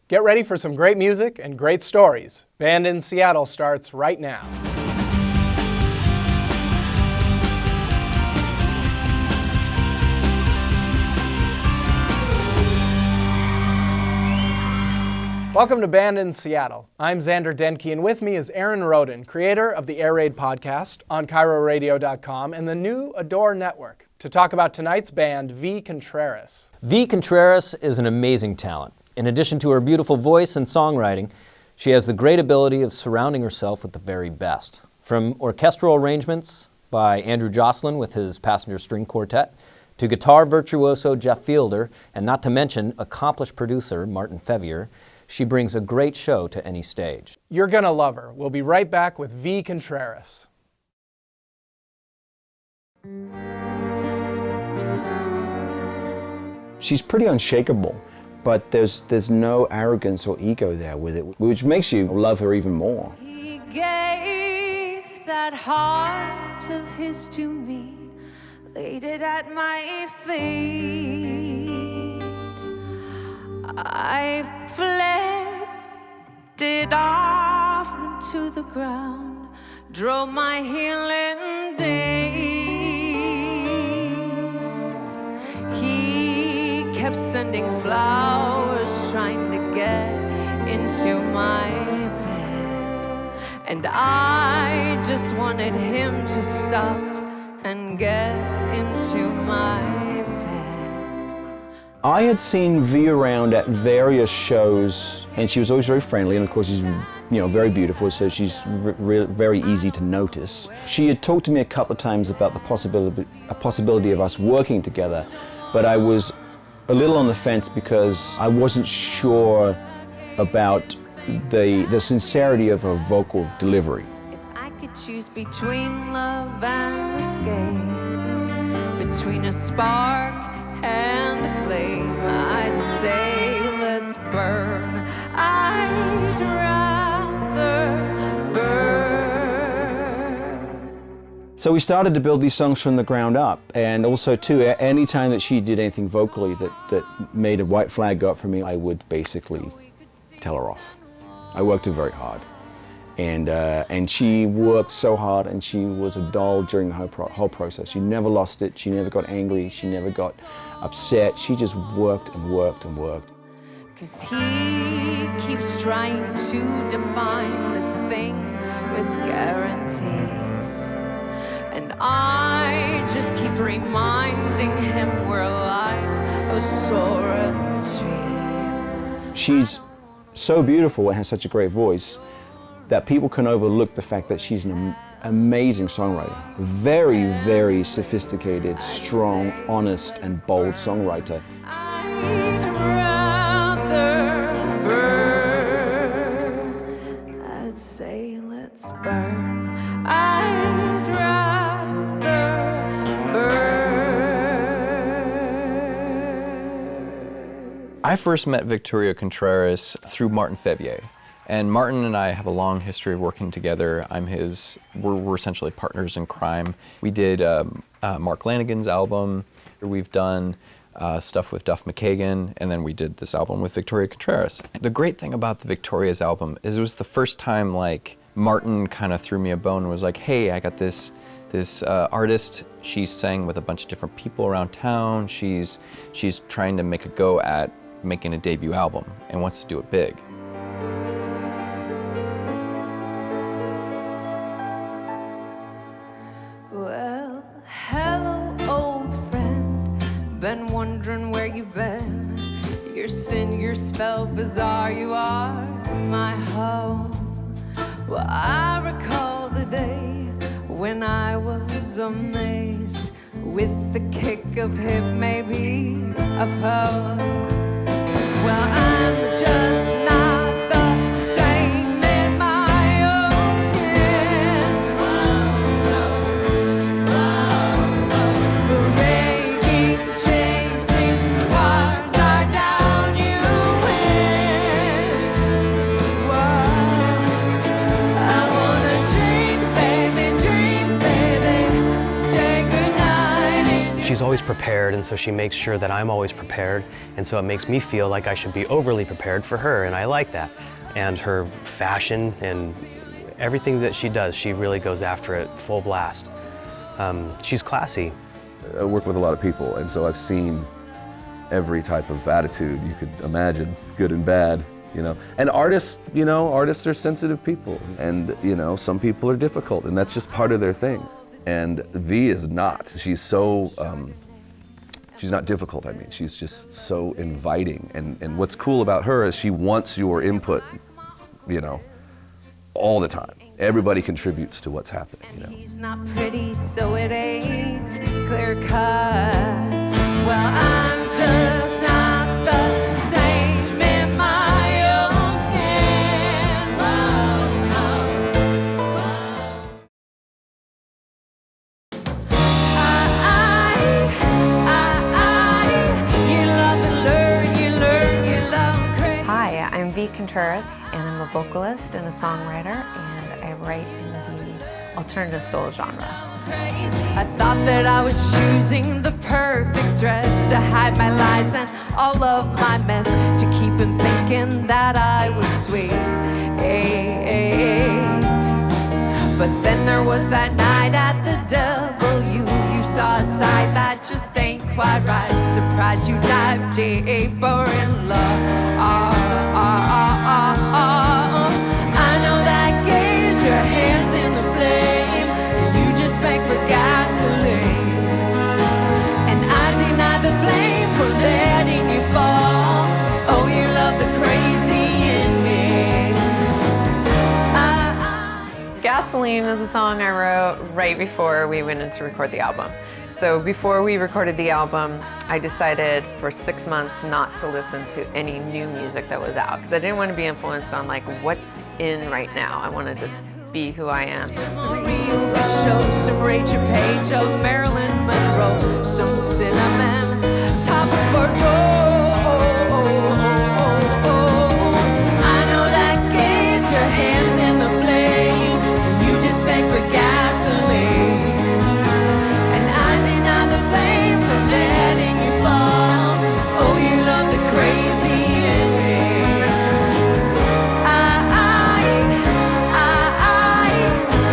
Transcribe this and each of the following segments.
Get ready for some great music and great stories. Band in Seattle starts right now. Welcome to Band in Seattle. I'm Xander Denke, and with me is Aaron Roden, creator of the Airdate podcast on ChiroRadio.com and the new Adore Network, to talk about tonight's band, V Contras. V Contras is an amazing talent. In addition to her beautiful voice and songwriting, she has the great ability of surrounding herself with the very best. From orchestral arrangements by Andrew Jocelyn with his Passenger String Quartet, to guitar virtuoso Jeff Fielder, and not to mention accomplished producer Martin Fevier, she brings a great show to any stage. You're gonna love her. We'll be right back with V Contras. She's pretty unshakable, but there's no arrogance or ego there with it, which makes you love her even more. He gave that heart of his to me, laid it at my feet. I flared it off to the ground, drove my healing deep. He kept sending flowers, trying to get into my bed, and I just wanted him to stop and get into my bed. I had seen V around at various shows, and she was always very friendly, and of course she's very beautiful, so she's very easy to notice. She had talked to me a couple of times about the possibility of us working together, but I was a little on the fence because I wasn't sure about the sincerity of her vocal delivery. If I could choose between love and escape, between a spark and a flame, I'd say let's burn. I'd rather burn. So we started to build these songs from the ground up, and also too, any time that she did anything vocally that made a white flag go up for me, I would basically tell her off. I worked her very hard, and she worked so hard, and she was a doll during the whole process. She never lost it. She never got angry. She never got upset. She just worked and worked and worked. 'Cause he keeps trying to define this thing with guarantees, and I just keep reminding him we're like a soaring tree. She's so beautiful and has such a great voice that people can overlook the fact that she's an amazing songwriter. Very, very sophisticated, strong, honest, and bold songwriter. I'd rather burn. I'd say let's burn. I'd rather burn. I first met Victoria Contreras through Martin Fevier. And Martin and I have a long history of working together. We're essentially partners in crime. We did Mark Lanigan's album. We've done stuff with Duff McKagan, and then we did this album with Victoria Contreras. The great thing about the Victoria's album is it was the first time Martin kind of threw me a bone and was like, hey, I got this artist. She's sang with a bunch of different people around town. She's trying to make a go at making a debut album and wants to do it big. Well, hello, old friend. Been wondering where you've been. Your sin, your spell, bizarre, you are my home. Well, I recall the day when I was amazed with the kick of hip, maybe of her. Well, I'm just not the same in my own skin. The raging, chasing cards are down, you win. Whoa, I wanna dream, baby, say goodnight. She's always prepared, and so she makes sure that I'm always prepared, and so it makes me feel like I should be overly prepared for her, and I like that. And her fashion and everything that she does, she really goes after it full blast. She's classy. I work with a lot of people, and so I've seen every type of attitude you could imagine, good and bad, you know. And artists, you know, artists are sensitive people, and, you know, some people are difficult, and that's just part of their thing. And V is not. She's so, she's not difficult, I mean. She's just so inviting. And what's cool about her is she wants your input, you know, all the time. Everybody contributes to what's happening, you know. He's not pretty, so it ain't clear cut. Well, I'm just not the same in my own skin. You love and learn, you love crazy. Hi, I'm V Contreras, and I'm a vocalist and a songwriter, and I write in the alternative soul genre. I thought that I was choosing the perfect dress to hide my lies and all of my mess, to keep him thinking that I was sweet. But then there was that night at the W. You saw a side that just ain't quite right. Surprised you dive deeper in love. I know that gaze, your hands in the flame, and you just beg for gasoline. And I deny the blame for letting you fall. Oh, you love the crazy in me. Gasoline is a song I wrote right before we went in to record the album. So before we recorded the album, I decided for 6 months not to listen to any new music that was out, because I didn't want to be influenced on like what's in right now. I want to just be who I am. Show some Rachel Page of Marilyn Monroe, some cinnamon, top of Bordeaux. I know that gaze, your hands in the flame, and you just beg for gasoline. And I deny the blame for letting you fall. Oh, you love the crazy in me.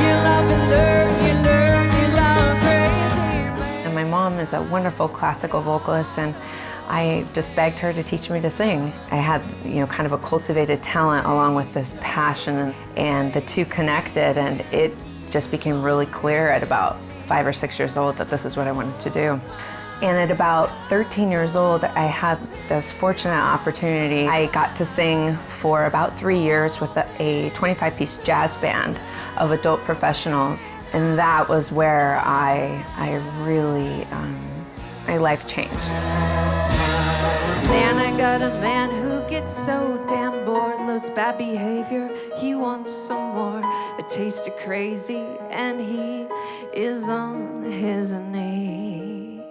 You love and learn, you love crazy. And my mom is a wonderful classical vocalist, and I just begged her to teach me to sing. I had, you know, kind of a cultivated talent along with this passion, and the two connected, and it just became really clear at about 5 or 6 years old that this is what I wanted to do. And at about 13 years old, I had this fortunate opportunity. I got to sing for about 3 years with a 25-piece jazz band of adult professionals. And that was where I really, my life changed. Man, I got a man who gets so damn bored, loves bad behavior, he wants some more, a taste of crazy, and he is on his knees.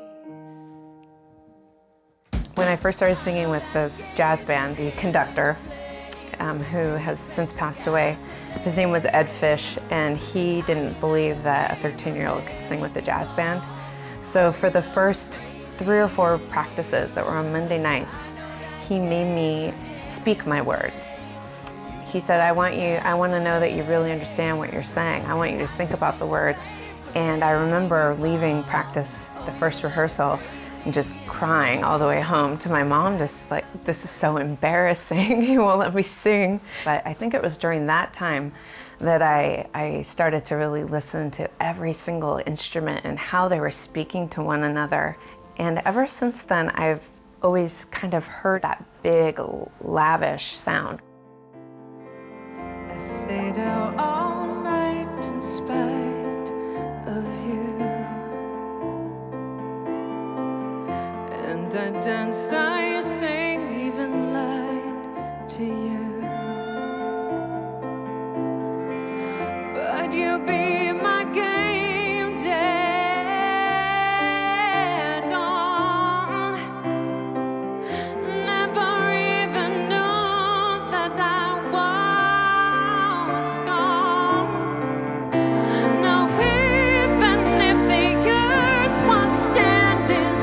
When I first started singing with this jazz band, the conductor, who has since passed away, his name was Ed Fish, and he didn't believe that a 13-year-old could sing with the jazz band. So for the first 3 or 4 practices that were on Monday nights, he made me speak my words. He said, I want to know that you really understand what you're saying. I want you to think about the words. And I remember leaving practice, the first rehearsal, and just crying all the way home to my mom, just like, this is so embarrassing, you won't let me sing. But I think it was during that time that I started to really listen to every single instrument and how they were speaking to one another. And ever since then, I've always kind of heard that big, lavish sound. I stayed out all night in spite of you, and I danced, I sang, even lied to you. But you be my game dead gone. Never even knew that I was gone. No, even if the earth was standing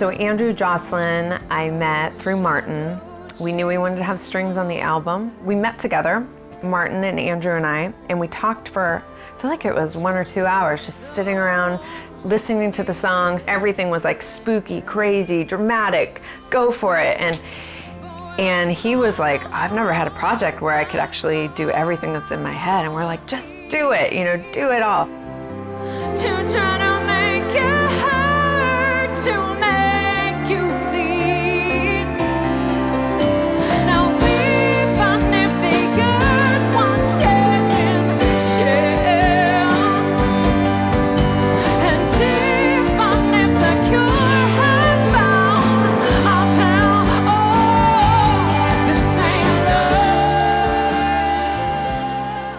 So Andrew Jocelyn, I met through Martin. We knew we wanted to have strings on the album. We met together, Martin and Andrew and I, and we talked for, I feel like it was 1 or 2 hours, just sitting around, listening to the songs. Everything was like spooky, crazy, dramatic, go for it. And he was like, I've never had a project where I could actually do everything that's in my head. And we're like, just do it, you know, do it all. To try to make you hurt, to make you bleed. Now even if the earth wants shaking, share. And even if the cure had found, I'll tell all the same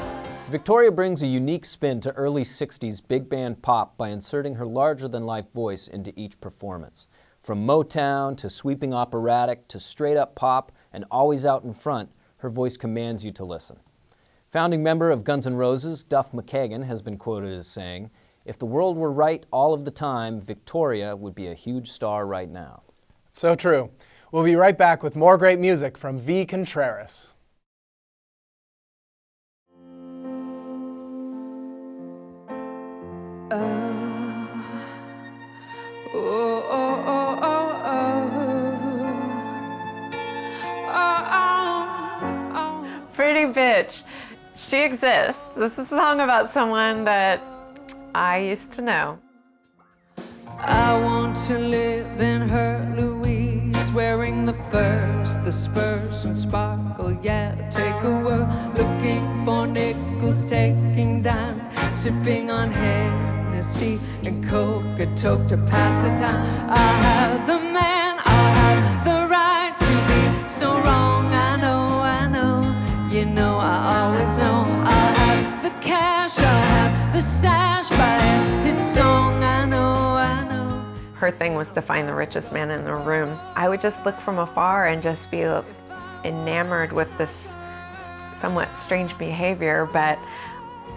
love. Victoria brings a unique spin to early 60s big band pop by inserting her larger-than-life voice into each performance. From Motown to sweeping operatic to straight-up pop and always out in front, her voice commands you to listen. Founding member of Guns N' Roses, Duff McKagan, has been quoted as saying, "If the world were right all of the time, Victoria would be a huge star right now." So true. We'll be right back with more great music from V Contras. Pretty Bitch. She exists. This is a song about someone that I used to know. I want to live in her Louise, wearing the furs, the spurs and sparkle. Yeah, take a whirl, looking for nickels, taking dimes, sipping on Hennessy and Coca-Cola to pass the time. I have the man, I have the right to be so wrong. I know, you know, I always know. I have the cash, I have the stash, buy a hit song. I know. Her thing was to find the richest man in the room. I would just look from afar and just be enamored with this somewhat strange behavior, but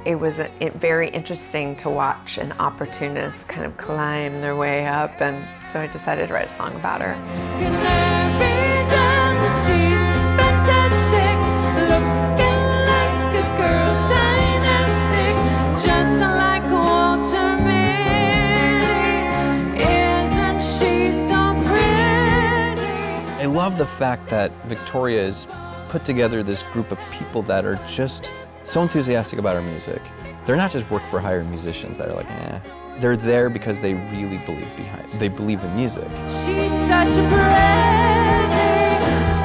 it was very interesting to watch an opportunist kind of climb their way up, and so I decided to write a song about her. Can there be done? She's fantastic, looking like a girl dynastic, just like Walter Mitty. Isn't she so pretty? I love the fact that Victoria has put together this group of people that are just so enthusiastic about our music. They're not just work-for-hire musicians that are like, eh. They're there because they really believe in music. She's such a pretty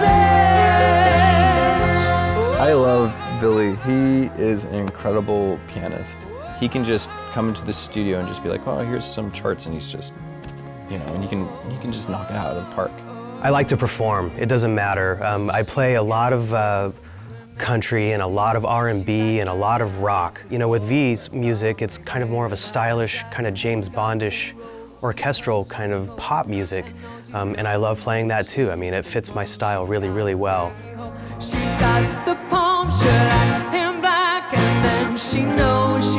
bitch. I love Billy. He is an incredible pianist. He can just come into the studio and just be like, oh, here's some charts, and he's just, you know, and you can just knock it out of the park. I like to perform. It doesn't matter. I play a lot of country and a lot of R&B and a lot of rock. You know, with V's music, it's kind of more of a stylish, kind of James Bondish, orchestral kind of pop music. And I love playing that too. I mean, it fits my style really, really well. She's got the palm shirt in black, and then she knows.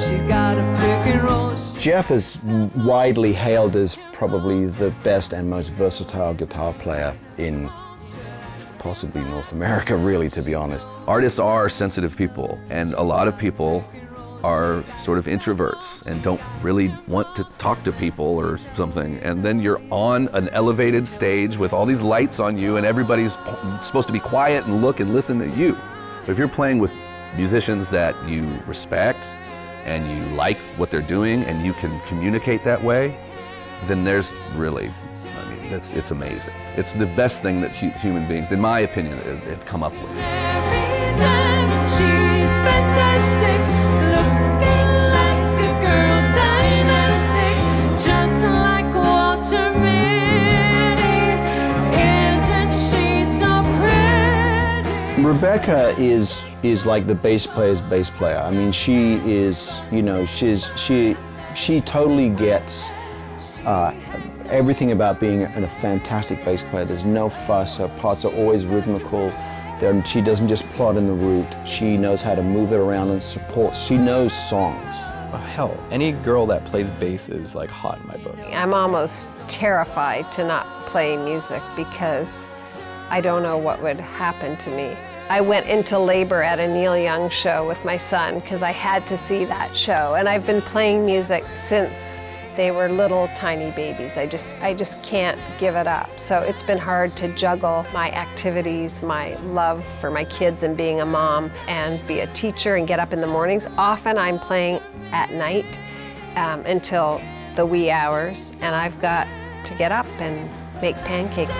She's got a pick and roll. Jeff is widely hailed as probably the best and most versatile guitar player in possibly North America, really, to be honest. Artists are sensitive people, and a lot of people are sort of introverts and don't really want to talk to people or something. And then you're on an elevated stage with all these lights on you, and everybody's supposed to be quiet and look and listen to you. But if you're playing with musicians that you respect and you like what they're doing and you can communicate that way, then there's really, I mean, it's amazing. It's the best thing that human beings, in my opinion, have come up with. She's fantastic, looking like a girl dynastic, just like Walter Mitty. Isn't she so pretty? Rebecca is like the bass player's bass player. I mean, she is, you know, she totally gets everything about being a fantastic bass player. There's no fuss. Her parts are always rhythmical. She doesn't just plod in the root. She knows how to move it around and support. She knows songs. hell, any girl that plays bass is like hot in my book. I'm almost terrified to not play music because I don't know what would happen to me. I went into labor at a Neil Young show with my son because I had to see that show, and I've been playing music since they were little tiny babies. I just can't give it up. So it's been hard to juggle my activities, my love for my kids and being a mom, and be a teacher and get up in the mornings. Often I'm playing at night until the wee hours, and I've got to get up and make pancakes.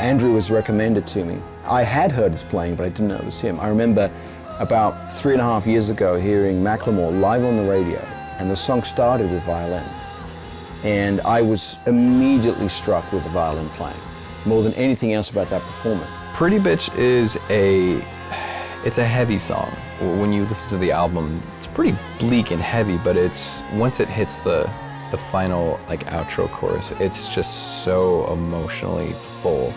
Andrew was recommended to me. I had heard us playing, but I didn't know it was him. I remember about 3.5 years ago hearing Macklemore live on the radio, and the song started with violin. And I was immediately struck with the violin playing, more than anything else about that performance. Pretty Bitch is it's a heavy song. When you listen to the album, it's pretty bleak and heavy, but once it hits the final like outro chorus, it's just so emotionally full.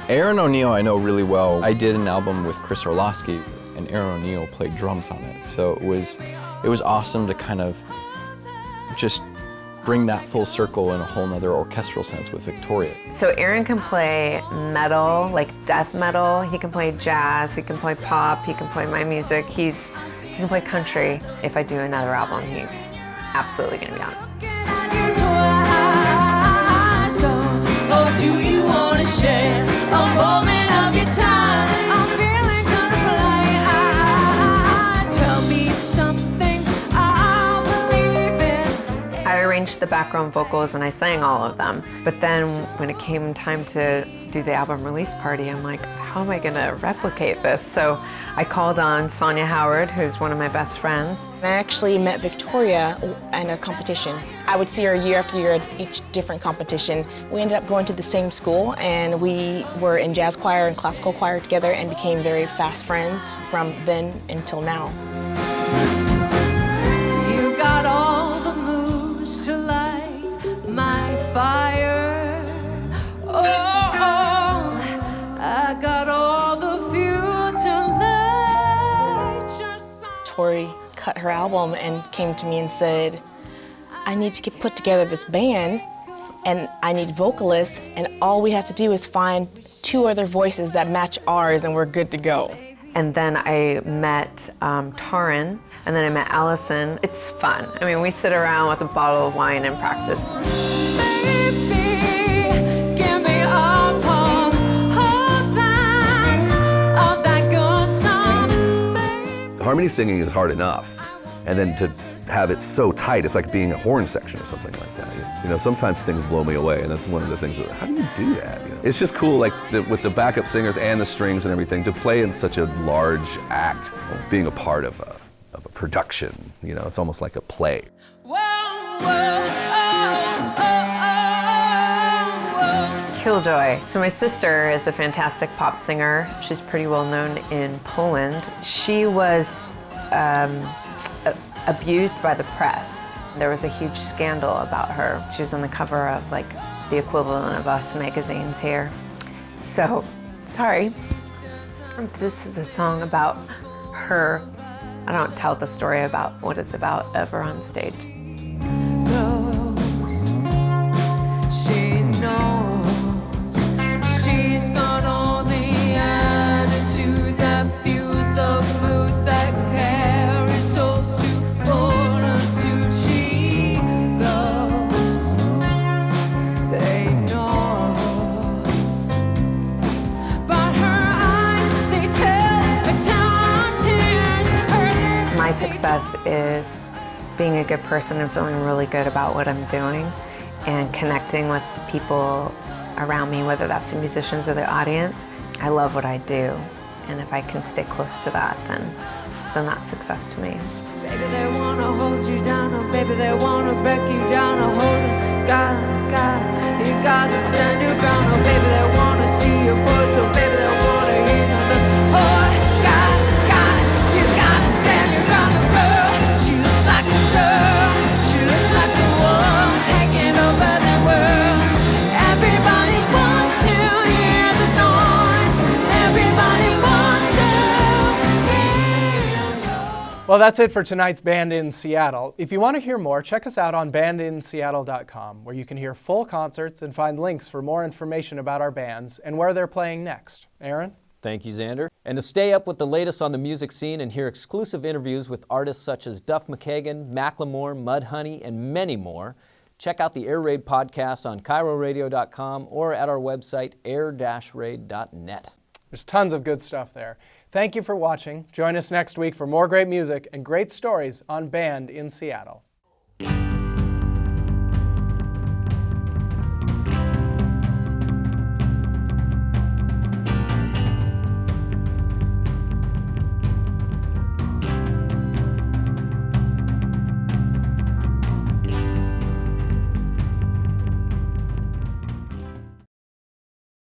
Aaron O'Neill I know really well. I did an album with Chris Orlowski, and Aaron O'Neill played drums on it. So it was awesome to kind of just bring that full circle in a whole nother orchestral sense with Victoria. So Aaron can play metal, like death metal. He can play jazz, he can play pop, he can play my music. He can play country. If I do another album, he's absolutely gonna be on it. Or do you want to share a moment of your time? I'm feeling gonna fly. Tell me something I'll believe in. I arranged the background vocals and I sang all of them. But then when it came time to do the album release party, I'm like, how am I gonna replicate this? So I called on Sonia Howard, who's one of my best friends. I actually met Victoria in a competition. I would see her year after year at each different competition. We ended up going to the same school, and we were in jazz choir and classical choir together and became very fast friends from then until now. You got all the moves to light my fire. Oh, I got all the fuel to light your song. Tori cut her album and came to me and said, I need to put together this band, and I need vocalists, and all we have to do is find 2 other voices that match ours, and we're good to go. And then I met Taryn, and then I met Allison. It's fun. I mean, we sit around with a bottle of wine and practice. Baby, give me a palm of that good song, baby. Harmony singing is hard enough, and then to have it so tight, it's like being a horn section or something like that. You know, sometimes things blow me away, and that's one of the things that, how do you do that? You know? It's just cool, like with the backup singers and the strings and everything, to play in such a large act, being a part of a production. You know, it's almost like a play. Killjoy. So my sister is a fantastic pop singer. She's pretty well known in Poland. She was abused by the press. There was a huge scandal about her. She was on the cover of like the equivalent of Us magazines here. So, sorry. This is a song about her. I don't tell the story about what it's about ever on stage. She knows she's got all the attitude that fuels the mood that carries souls to fortitude. She goes, they know, but her eyes, they tell a tale of tears. Her lips, My success is being a good person and feeling really good about what I'm doing and connecting with people around me, whether that's the musicians or the audience. I love what I do, and if I can stay close to that, then that's success to me. baby, they wanna hold you down, oh baby, they wanna break you down, oh hold on, you gotta stand your ground, oh baby, they wanna see your voice, oh baby, they wanna hear you look, oh God, you gotta stand your ground, oh girl, she looks like a girl, she looks like the one taking over the world, everybody wants to hear the noise, everybody wants to hear joy. Well, that's it for tonight's Band in Seattle. If you want to hear more, check us out on bandinseattle.com, where you can hear full concerts and find links for more information about our bands and where they're playing next. Aaron? Thank you, Xander. And to stay up with the latest on the music scene and hear exclusive interviews with artists such as Duff McKagan, Macklemore, Mudhoney, and many more, check out the Air Raid podcast on CairoRadio.com or at our website, air-raid.net. There's tons of good stuff there. Thank you for watching. Join us next week for more great music and great stories on Band in Seattle.